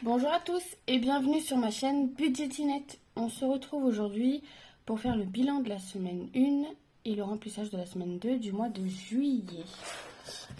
Bonjour à tous et bienvenue sur ma chaîne Budgetinette. On se retrouve aujourd'hui pour faire le bilan de la semaine 1 et le remplissage de la semaine 2 du mois de juillet.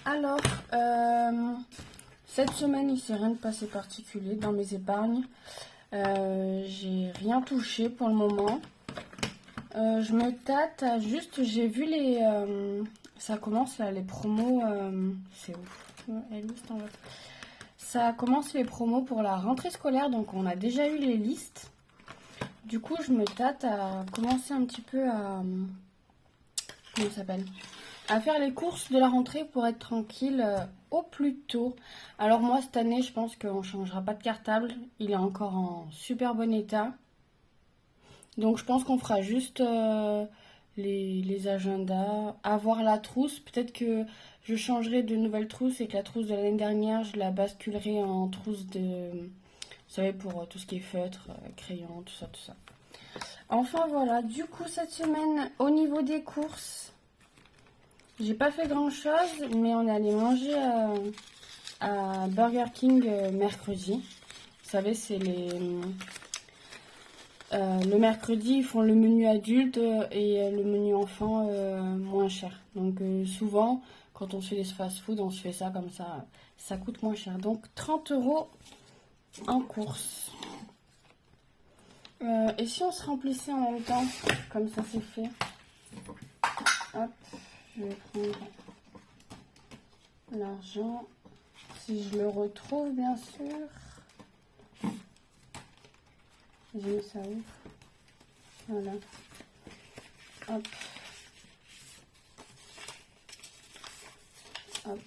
Alors, cette semaine, il ne s'est rien de passé particulier dans mes épargnes. J'ai rien touché pour le moment. Je me tâte à juste, j'ai vu ça commence là, les promos, c'est ouf. Elle est où cette enveloppe? Ça commence les promos pour la rentrée scolaire, donc on a déjà eu les listes. Du coup, je me tâte à commencer un petit peu à... Comment ça s'appelle? À faire les courses de la rentrée pour être tranquille au plus tôt. Alors moi, cette année, je pense qu'on ne changera pas de cartable. Il est encore en super bon état. Donc je pense qu'on fera juste les agendas, avoir la trousse. Peut-être que je changerai de nouvelle trousse et que la trousse de l'année dernière, je la basculerai en trousse de... Vous savez, pour tout ce qui est feutre, crayon, tout ça, tout ça. Enfin voilà, du coup cette semaine, au niveau des courses, j'ai pas fait grand chose, mais on est allé manger à Burger King mercredi. Vous savez, c'est le mercredi, ils font le menu adulte et le menu enfant moins cher. Donc souvent, quand on se fait des fast-food, on se fait ça comme ça coûte moins cher. Donc 30 € en course. Et si on se remplissait en même temps, comme ça c'est fait. Hop, je vais prendre l'argent. Si je le retrouve, bien sûr. J'ai mis ça où? Voilà. Hop. Hop.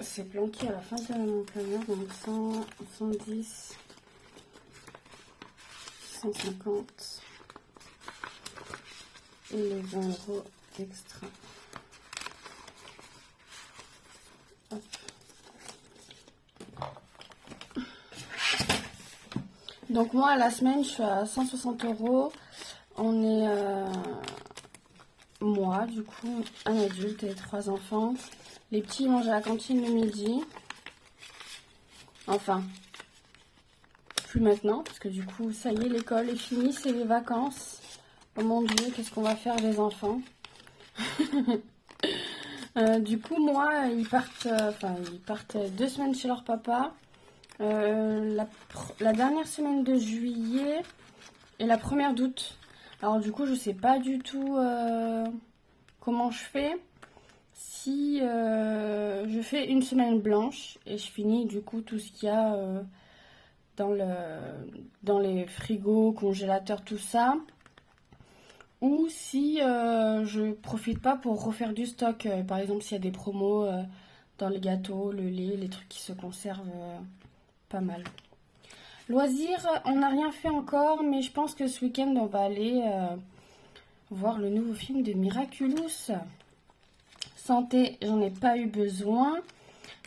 C'est planqué à la fin de mon planeur, donc 100, 110, 150 et les 20 € extra. Hop. Donc moi, à la semaine, je suis à 160 €. On est, moi, du coup, un adulte et 3 enfants. Les petits mangent à la cantine le midi. Enfin, plus maintenant, parce que du coup, ça y est, l'école est finie, c'est les vacances. Oh mon Dieu, qu'est-ce qu'on va faire des enfants? Du coup, moi, ils partent 2 semaines chez leur papa. La dernière semaine de juillet et la première d'août. Alors du coup, je sais pas du tout comment je fais. Si je fais une semaine blanche et je finis du coup tout ce qu'il y a dans les frigos, congélateurs, tout ça. Ou si je profite pas pour refaire du stock. Par exemple, s'il y a des promos dans les gâteaux, le lait, les trucs qui se conservent pas mal. Loisirs, on n'a rien fait encore, mais je pense que ce week-end, on va aller voir le nouveau film de Miraculous. Santé, j'en ai pas eu besoin.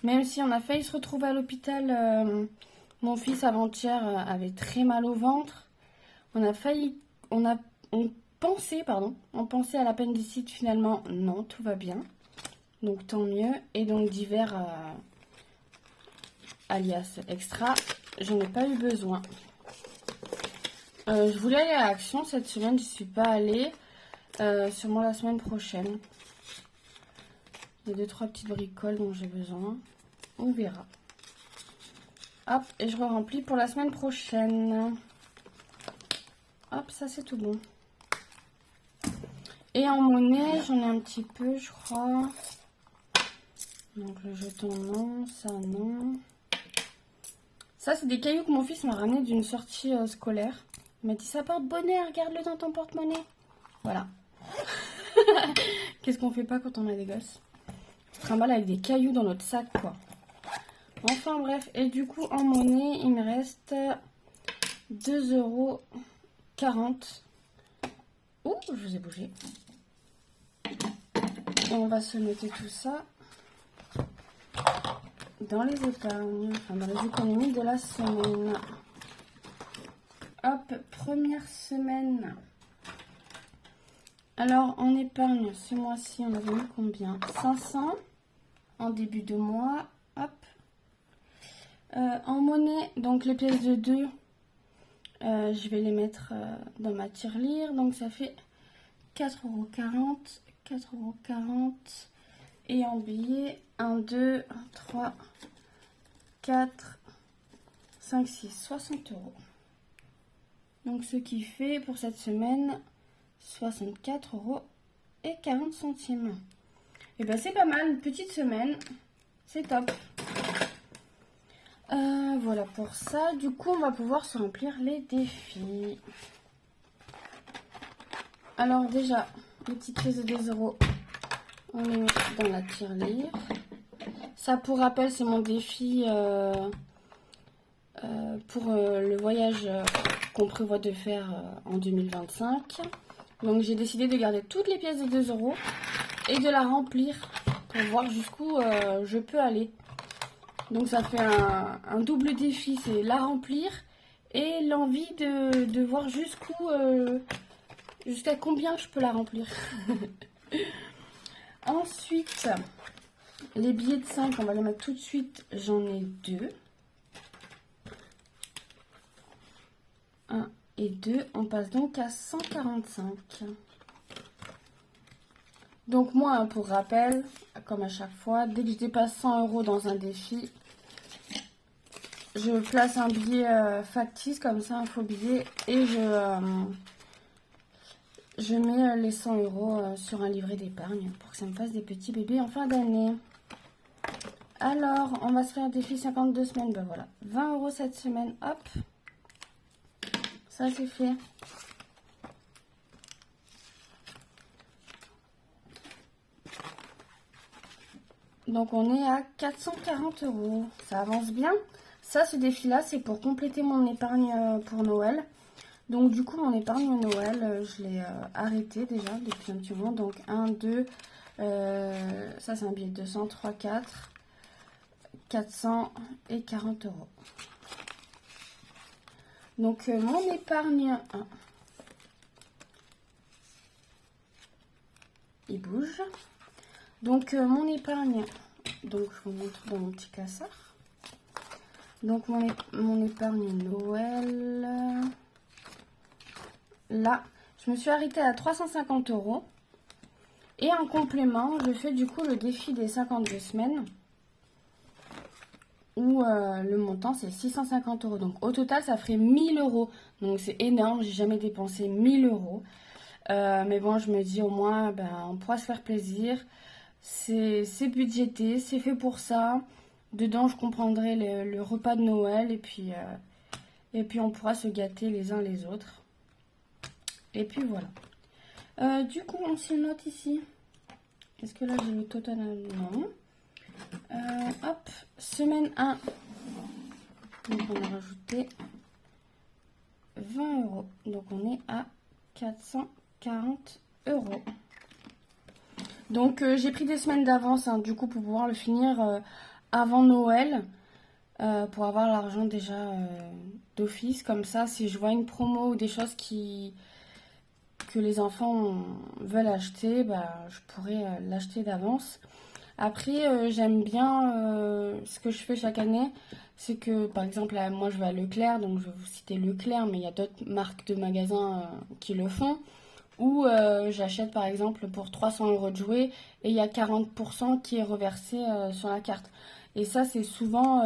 Même si on a failli se retrouver à l'hôpital, mon fils avant-hier avait très mal au ventre. On pensait à l'appendicite, finalement, non, tout va bien. Donc tant mieux. Et donc d'hiver, alias extra, j'en ai pas eu besoin. Je voulais aller à Action cette semaine, je suis pas allée. Sûrement la semaine prochaine. Il y a 2-3 petites bricoles dont j'ai besoin. On verra. Hop, et je re-remplis pour la semaine prochaine. Hop, ça c'est tout bon. Et en monnaie, j'en ai un petit peu, je crois. Donc le jeton, non. Ça, non. Ça, c'est des cailloux que mon fils m'a ramené d'une sortie scolaire. Il m'a dit, ça porte bonheur, regarde-le dans ton porte-monnaie. Voilà. Qu'est-ce qu'on fait pas quand on a des gosses? On se trimballe avec des cailloux dans notre sac, quoi. Enfin bref, et du coup en monnaie, il me reste 2,40 €. Ouh, je vous ai bougé. Et on va se noter tout ça dans les épargnes, enfin dans les économies de la semaine. Hop, première semaine. Alors en épargne, ce mois-ci, on avait mis combien? 500. en début de mois. Hop. En monnaie, donc les pièces de 2, je vais les mettre dans ma tirelire. Donc ça fait 4,40 €, 4,40 €. Et en billets, 1, 2, 3, 4, 5, 6, 60 €. Donc ce qui fait pour cette semaine 64,40 €. Et ben c'est pas mal, une petite semaine, c'est top. Voilà pour ça. Du coup, on va pouvoir se remplir les défis. Alors déjà, les petites pièces de 2 €, on les met dans la tirelire. Ça, pour rappel, c'est mon défi pour le voyage qu'on prévoit de faire en 2025. Donc j'ai décidé de garder toutes les pièces de 2 € et de la remplir pour voir jusqu'où je peux aller. Donc ça fait un double défi, c'est la remplir et l'envie de voir jusqu'à combien je peux la remplir. Ensuite, les billets de 5, on va les mettre tout de suite, j'en ai 2. 1 et 2, on passe donc à 145. Donc moi, pour rappel, comme à chaque fois, dès que je dépasse 100 € dans un défi, je place un billet factice, comme ça, un faux billet, et je mets les 100 € sur un livret d'épargne pour que ça me fasse des petits bébés en fin d'année. Alors, on va se faire un défi 52 semaines, ben voilà, 20 € cette semaine, hop, ça c'est fait. Donc on est à 440 €, ça avance bien. Ça, ce défi-là, c'est pour compléter mon épargne pour Noël. Donc du coup, mon épargne Noël, je l'ai arrêté déjà depuis un petit moment. Donc 1, 2, ça c'est un billet de 200, 3, 4, 400 et 40 €. Donc mon épargne, il bouge. Donc mon épargne, donc je vous montre dans mon petit classeur. Donc mon épargne Noël, là, je me suis arrêtée à 350 €. Et en complément, je fais du coup le défi des 52 semaines. Où le montant c'est 650 €. Donc au total, ça ferait 1000 €. Donc c'est énorme, j'ai jamais dépensé 1000 €. Mais bon, je me dis au moins, ben, on pourra se faire plaisir. C'est budgété, c'est fait pour ça. Dedans, je comprendrai le repas de Noël et puis on pourra se gâter les uns les autres. Et puis voilà. Du coup, on se note ici. Est-ce que là, j'ai le total? Non. Hop, semaine 1. Donc, on a rajouté 20 €. Donc, on est à 440 €. Donc, j'ai pris des semaines d'avance, hein, du coup, pour pouvoir le finir avant Noël. Pour avoir l'argent déjà d'office. Comme ça, si je vois une promo ou des choses que les enfants veulent acheter, bah, je pourrais l'acheter d'avance. Après, j'aime bien ce que je fais chaque année, c'est que par exemple, là, moi je vais à Leclerc, donc je vais vous citer Leclerc, mais il y a d'autres marques de magasins qui le font, où j'achète par exemple pour 300 € de jouets et il y a 40% qui est reversé sur la carte. Et ça, c'est souvent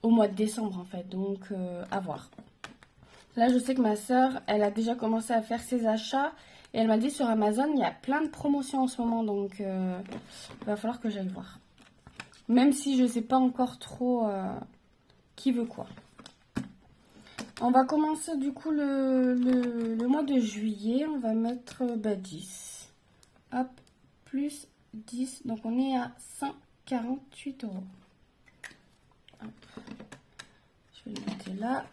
au mois de décembre en fait, donc à voir. Là, je sais que ma soeur, elle a déjà commencé à faire ses achats. Et elle m'a dit sur Amazon, il y a plein de promotions en ce moment. Donc, il va falloir que j'aille voir. Même si je ne sais pas encore trop qui veut quoi. On va commencer du coup le mois de juillet. On va mettre 10. Hop, plus 10. Donc, on est à 148 €. Hop. Je vais le noter là.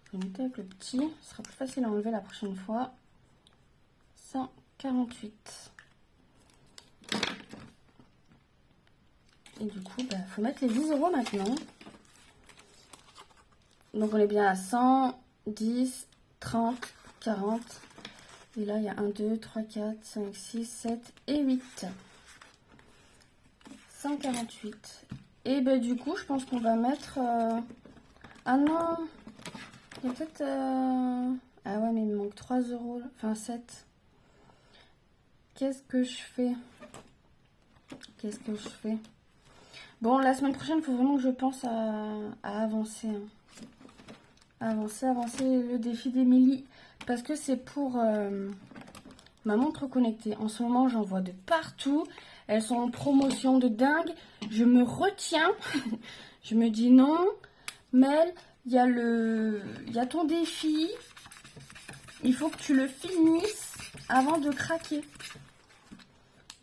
Je vais noter avec le petit, ce sera plus facile à enlever la prochaine fois. 148. Et du coup, faut mettre les 10 € maintenant. Donc on est bien à 100, 10, 30, 40. Et là, il y a 1, 2, 3, 4, 5, 6, 7 et 8. 148. Et ben du coup, je pense qu'on va mettre... Ah non, il y a peut-être... Ah ouais, mais il me manque 3 euros, enfin 7. Qu'est-ce que je fais? Bon, la semaine prochaine, il faut vraiment que je pense à avancer. Hein. Avancer le défi d'Émilie. Parce que c'est pour ma montre connectée. En ce moment, j'en vois de partout. Elles sont en promotion de dingue. Je me retiens. Je me dis non. Mel, il y a ton défi. Il faut que tu le finisses avant de craquer.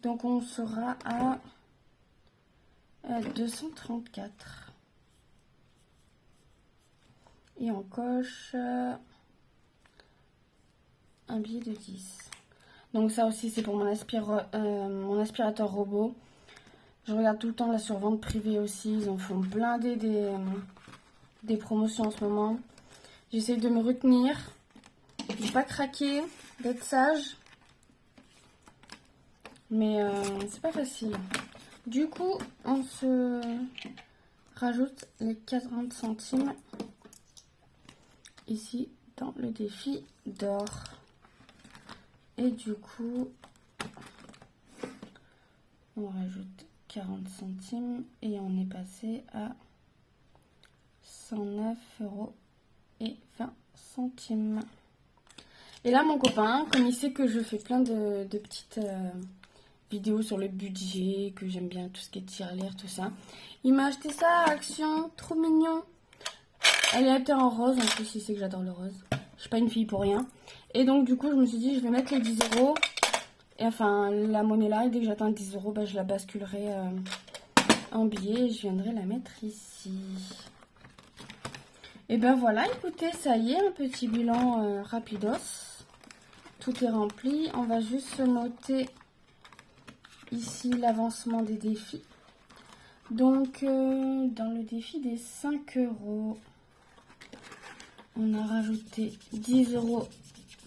Donc on sera à 234. Et on coche un billet de 10. Donc ça aussi c'est pour mon aspirateur robot. Je regarde tout le temps la survente privée aussi. Ils en font blinder des promotions en ce moment. J'essaie de me retenir, de pas craquer, d'être sage. Mais c'est pas facile. Du coup, on se rajoute les 40 centimes ici dans le défi d'or. Et du coup, on rajoute 40 centimes et on est passé à 109,20 €. Et là, mon copain, comme il sait que je fais plein de petites vidéos sur le budget, que j'aime bien tout ce qui est tirelire, tout ça, il m'a acheté ça à Action, trop mignon. Elle est en rose, en plus, il sait que j'adore le rose. Je suis pas une fille pour rien. Et donc, du coup, je me suis dit, je vais mettre les 10 €. Et enfin, la monnaie là, et dès que j'atteins 10 €, bah, je la basculerai en billets et je viendrai la mettre ici. Et ben voilà, écoutez, ça y est, un petit bilan rapidos. Tout est rempli. On va juste se noter ici l'avancement des défis. Donc, dans le défi des 5 €, on a rajouté 10 €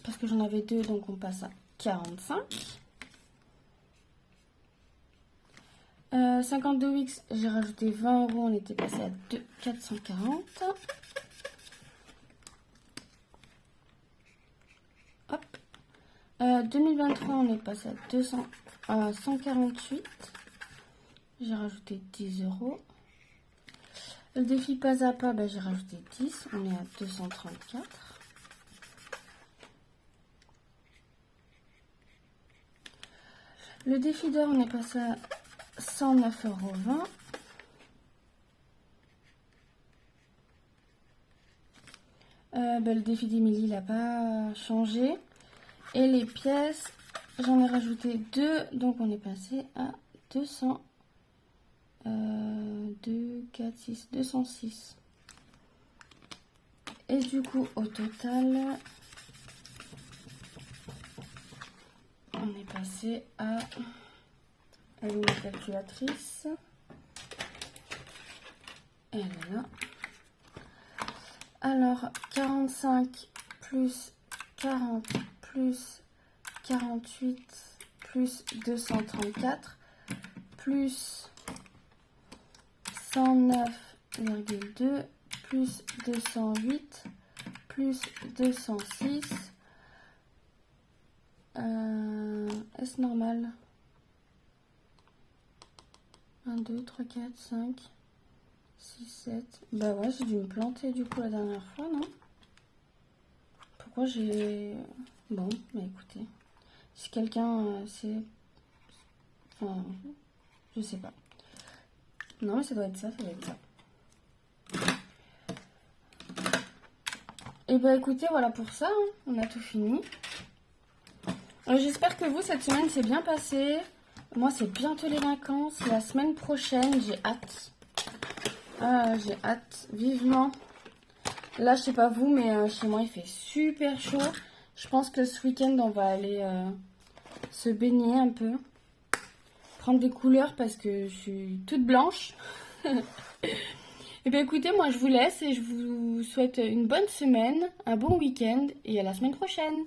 parce que j'en avais 2, donc on passe à 45. 52 Wix, j'ai rajouté 20 €, on était passé à 440. Hop. 2023, on est passé à 148. J'ai rajouté 10 €. Le défi pas à pas, bah, j'ai rajouté 10. On est à 234. Le défi d'or, on est passé à 109,20 €. Le défi d'Émilie, il n'a pas changé. Et les pièces, j'en ai rajouté 2. Donc on est passé à 200. 2, 4, 6, 206. Et du coup, au total, on est passé à... Elle est une calculatrice. Elle est là. Alors, 45 plus 40 plus 48 plus 234 plus 109,2 plus 208 plus 206. Est-ce normal? 1, 2, 3, 4, 5, 6, 7. Bah ouais, j'ai dû me planter du coup la dernière fois, non? Pourquoi j'ai... Bon, bah écoutez. Si quelqu'un sait... Enfin, je sais pas. Non, mais ça doit être ça, Et bah écoutez, voilà pour ça, hein. On a tout fini. J'espère que vous, cette semaine, s'est bien passée. Moi, c'est bientôt les vacances. La semaine prochaine, j'ai hâte. J'ai hâte, vivement. Là, je sais pas vous, mais chez moi, il fait super chaud. Je pense que ce week-end, on va aller se baigner un peu. Prendre des couleurs parce que je suis toute blanche. Et bien écoutez, moi je vous laisse et je vous souhaite une bonne semaine, un bon week-end et à la semaine prochaine.